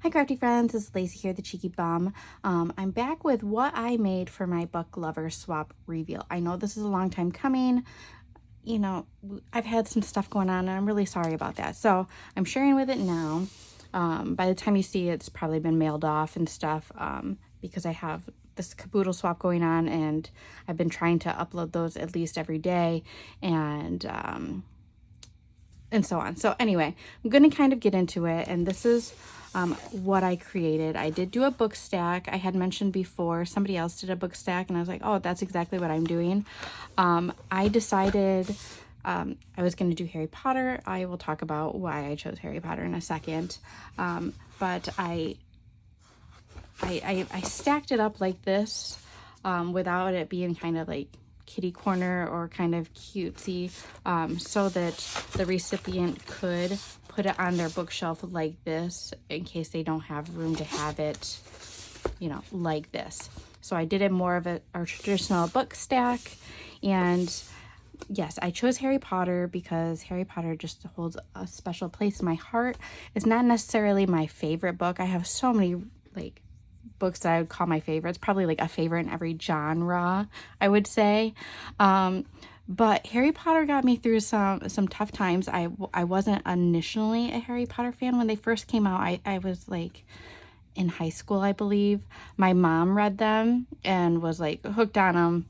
Hi crafty friends, it's Lacey here, the Cheeky Bum. I'm back with what I made for my book lover swap reveal. I know this is a long time coming. You know, I've had some stuff going on and I'm really sorry about that. So I'm sharing with it now. By the time you see it, it's probably been mailed off and stuff because I have this caboodle swap going on and I've been trying to upload those at least every day and so on. So anyway, I'm going to kind of get into it, and this is what I created. I did do a book stack. I had mentioned before somebody else did a book stack, and I was like, oh, that's exactly what I'm doing. I decided I was going to do Harry Potter. I will talk about why I chose Harry Potter in a second. But I stacked it up like this without it being kind of like kitty corner or kind of cutesy, so that the recipient could put it on their bookshelf like this in case they don't have room to have it, you know, like this. So I did it more of a traditional book stack. And yes, I chose Harry Potter because Harry Potter just holds a special place in my heart. It's not necessarily my favorite book. I have so many like books that I would call my favorites, probably like a favorite in every genre, I would say. But Harry Potter got me through some tough times. I wasn't initially a Harry Potter fan when they first came out. I was like in high school, I believe. My mom read them and was like hooked on them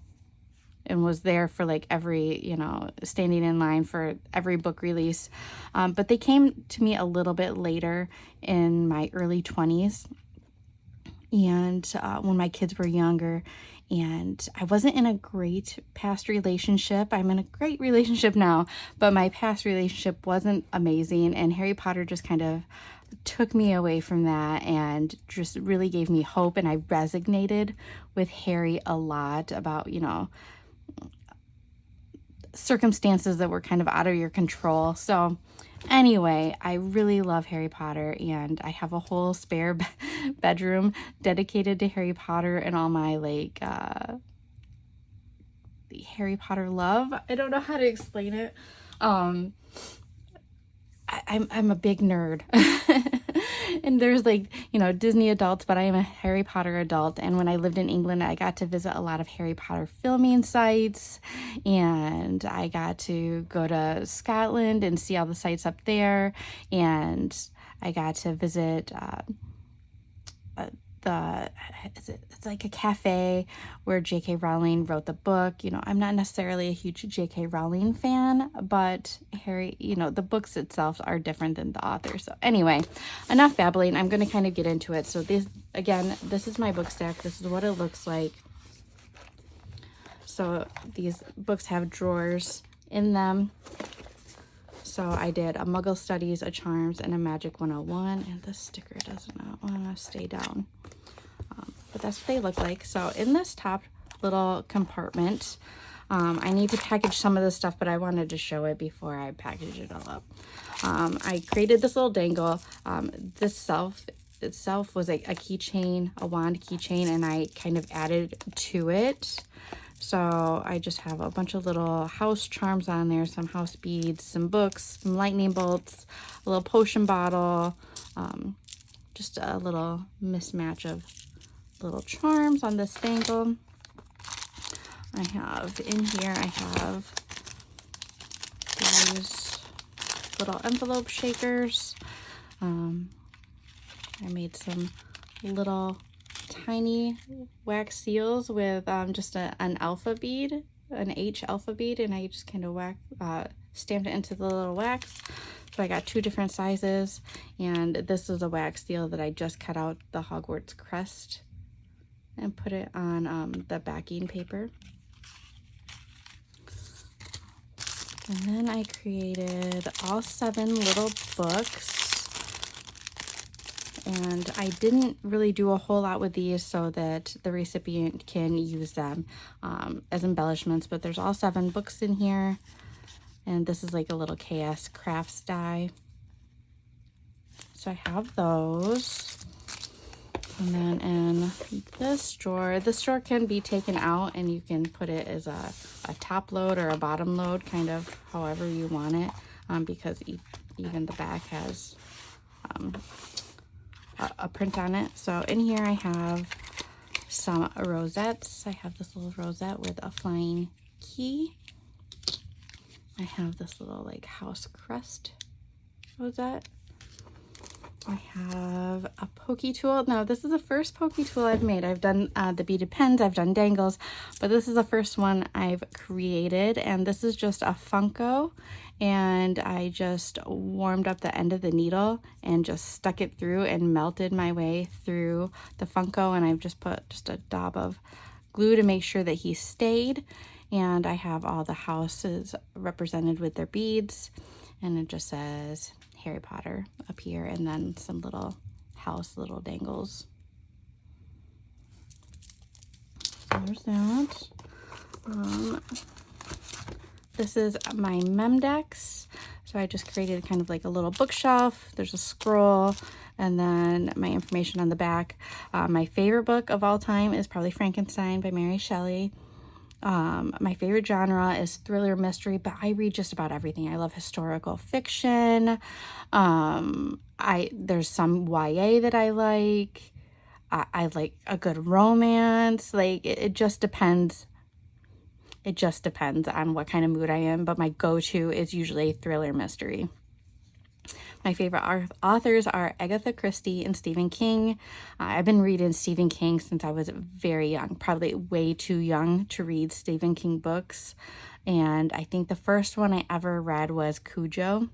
and was there for like every, you know, standing in line for every book release. But they came to me a little bit later in my early 20s. And when my kids were younger, and I wasn't in a great past relationship. I'm in a great relationship now, but my past relationship wasn't amazing, and Harry Potter just kind of took me away from that and just really gave me hope. And I resonated with Harry a lot about, you know, circumstances that were kind of out of your control. So anyway, I really love Harry Potter, and I have a whole spare bedroom dedicated to Harry Potter and all my like the Harry Potter love. I don't know how to explain it. I'm a big nerd. And there's like, you know, Disney adults, but I am a Harry Potter adult. And when I lived in England, I got to visit a lot of Harry Potter filming sites, and I got to go to Scotland and see all the sites up there. And I got to visit it's like a cafe where J.K. Rowling wrote the book. You know, I'm not necessarily a huge J.K. Rowling fan, but Harry, you know, the books itself are different than the author. So anyway, enough babbling. I'm going to kind of get into it. So this is my book stack. This is what it looks like. So these books have drawers in them. So I did a Muggle Studies, a Charms, and a Magic 101. And this sticker does not want to stay down. But that's what they look like. So in this top little compartment, I need to package some of this stuff, but I wanted to show it before I package it all up. I created this little dangle. This itself was a keychain, a wand keychain, and I kind of added to it. So I just have a bunch of little house charms on there, some house beads, some books, some lightning bolts, a little potion bottle, just a little mismatch of little charms on this dangle. I have in here, I have these little envelope shakers. I made some little tiny wax seals with just an alpha bead, an H alpha bead, and I just kind of stamped it into the little wax. So I got 2 different sizes, and this is a wax seal that I just cut out the Hogwarts crest and put it on the backing paper. And then I created all 7 little books. And I didn't really do a whole lot with these so that the recipient can use them as embellishments, but there's all 7 books in here. And this is like a little KS Crafts die. So I have those. And then in this drawer can be taken out and you can put it as a top load or a bottom load, kind of however you want it, because even the back has a print on it. So in here I have some rosettes. I have this little rosette with a flying key. I have this little like house crest rosette. I have a pokey tool. Now this is the first pokey tool I've made. I've done the beaded pens, I've done dangles, but this is the first one I've created, and this is just a Funko, and I just warmed up the end of the needle and just stuck it through and melted my way through the Funko, and I've just put just a dab of glue to make sure that he stayed. And I have all the houses represented with their beads, and it just says Harry Potter up here, and then some little house little dangles. There's that. This is my Memdex. So I just created kind of like a little bookshelf. There's a scroll, and then my information on the back. My favorite book of all time is probably Frankenstein by Mary Shelley. My favorite genre is thriller mystery, but I read just about everything. I love historical fiction. There's some YA that I like. I like a good romance. Like it just depends. It just depends on what kind of mood I am, but my go-to is usually thriller mystery. My favorite authors are Agatha Christie and Stephen King. I've been reading Stephen King since I was very young, probably way too young to read Stephen King books. And I think the first one I ever read was Cujo.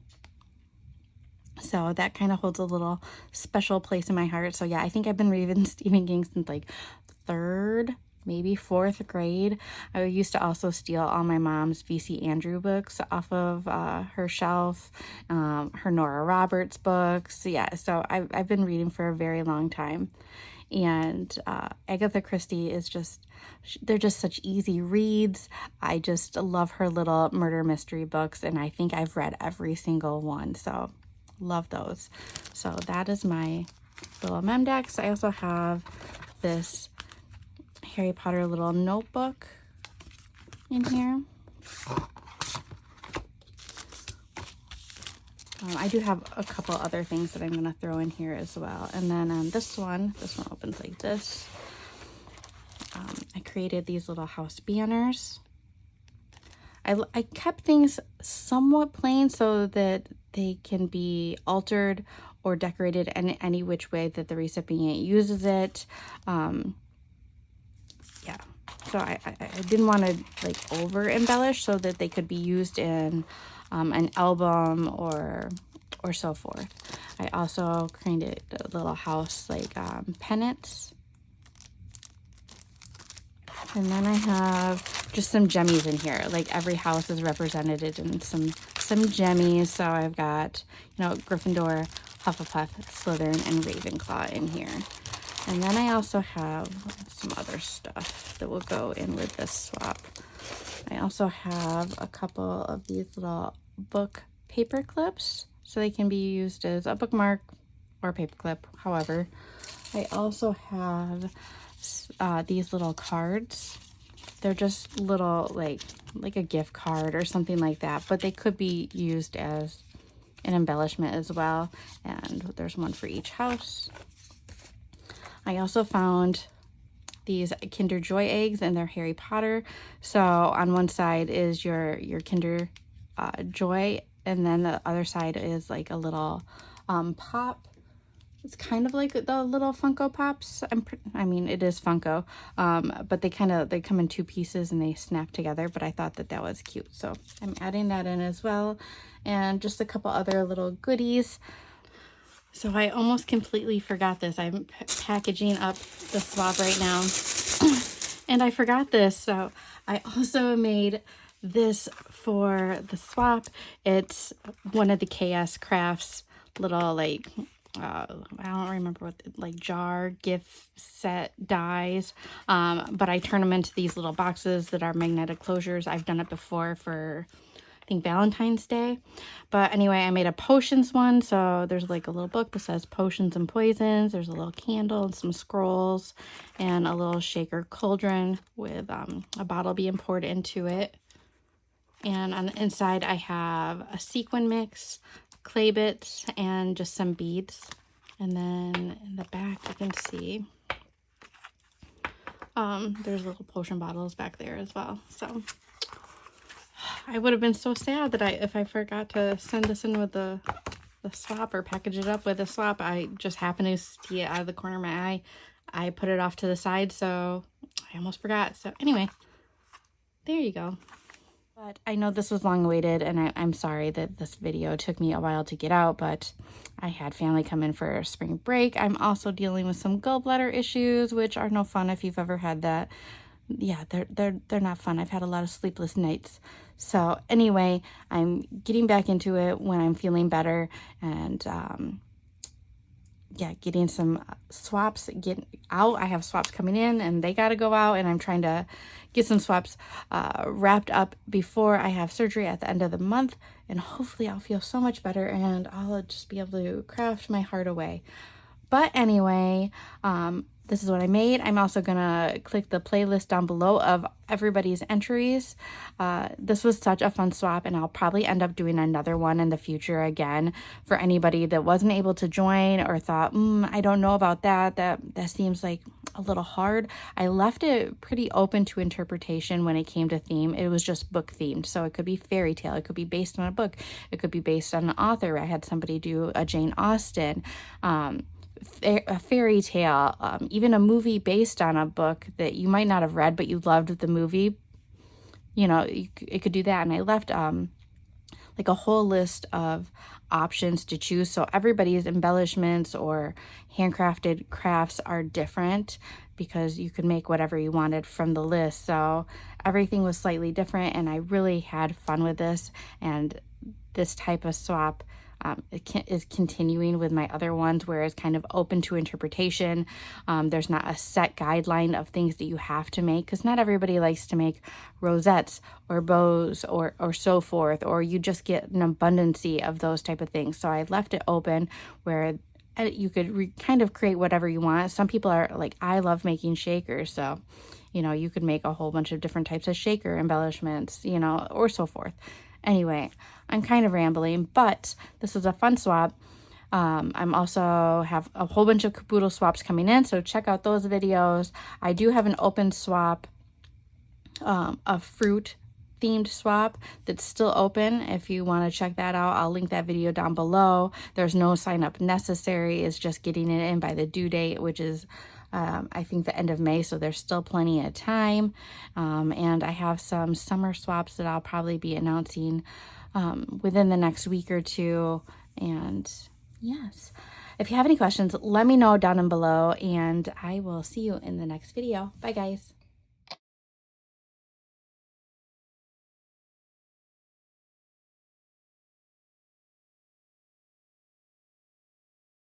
So that kind of holds a little special place in my heart. So yeah, I think I've been reading Stephen King since like third, maybe fourth grade. I used to also steal all my mom's V.C. Andrew books off of her shelf, her Nora Roberts books. Yeah, so I've been reading for a very long time. And Agatha Christie is they're just such easy reads. I just love her little murder mystery books, and I think I've read every single one. So love those. So that is my little Memdex. I also have this Harry Potter little notebook in here. I do have a couple other things that I'm going to throw in here as well. And then this one opens like this. I created these little house banners. I kept things somewhat plain so that they can be altered or decorated in any which way that the recipient uses it. Yeah, so I didn't want to like over embellish so that they could be used in an album or so forth. I also created a little house like pennants. And then I have just some jemmies in here. Like every house is represented in some jemmies. So I've got, Gryffindor, Hufflepuff, Slytherin, and Ravenclaw in here. And then I also have some other stuff that will go in with this swap. I also have a couple of these little book paper clips, so they can be used as a bookmark or paper clip, however. I also have these little cards. They're just little, like a gift card or something like that, but they could be used as an embellishment as well. And there's one for each house. I also found these Kinder Joy eggs, and they're Harry Potter. So on one side is your Kinder Joy, and then the other side is like a little pop. It's kind of like the little Funko Pops. I mean, it is Funko, but they come in two pieces and they snap together. But I thought that was cute, so I'm adding that in as well, and just a couple other little goodies. So I almost completely forgot this. I'm packaging up the swap right now, and I forgot this. So I also made this for the swap. It's one of the KS Crafts little I don't remember what jar gift set dies, but I turn them into these little boxes that are magnetic closures. I've done it before for I think Valentine's Day. But anyway, I made a potions one. So there's like a little book that says potions and poisons. There's a little candle and some scrolls and a little shaker cauldron with a bottle being poured into it. And on the inside, I have a sequin mix, clay bits, and just some beads. And then in the back, you can see there's little potion bottles back there as well. So I would have been so sad that if I forgot to send this in with the swap or package it up with a swap. I just happened to see it out of the corner of my eye. I put it off to the side, so I almost forgot. So anyway, there you go. But I know this was long awaited, and I'm sorry that this video took me a while to get out, but I had family come in for spring break. I'm also dealing with some gallbladder issues, which are no fun if you've ever had that. Yeah, they're not fun. I've had a lot of sleepless nights. So anyway, I'm getting back into it when I'm feeling better, and yeah, getting some swaps out. I have swaps coming in and they got to go out, and I'm trying to get some swaps wrapped up before I have surgery at the end of the month, and hopefully I'll feel so much better and I'll just be able to craft my heart away. But anyway, this is what I made. I'm also gonna click the playlist down below of everybody's entries. This was such a fun swap, and I'll probably end up doing another one in the future again for anybody that wasn't able to join or thought, I don't know about that. That seems like a little hard. I left it pretty open to interpretation when it came to theme. It was just book themed. So it could be fairy tale. It could be based on a book. It could be based on an author. I had somebody do a Jane Austen. A fairy tale, even a movie based on a book that you might not have read, but you loved the movie. You know, it could do that. And I left like a whole list of options to choose. So everybody's embellishments or handcrafted crafts are different because you could make whatever you wanted from the list. So everything was slightly different, and I really had fun with this. And this type of swap is continuing with my other ones, where it's kind of open to interpretation. There's not a set guideline of things that you have to make, because not everybody likes to make rosettes or bows or so forth, or you just get an abundance of those type of things. So I left it open where you could kind of create whatever you want. Some people are like, I love making shakers, so you know, you could make a whole bunch of different types of shaker embellishments, you know, or so forth. Anyway, I'm kind of rambling, but this was a fun swap. I'm also have a whole bunch of caboodle swaps coming in, so check out those videos. I do have an open swap, a fruit themed swap that's still open. If you want to check that out, I'll link that video down below. There's no sign up necessary. It's just getting it in by the due date, which is I think the end of May, so there's still plenty of time. And I have some summer swaps that I'll probably be announcing within the next week or two. And yes, if you have any questions, let me know down below, and I will see you in the next video. Bye guys.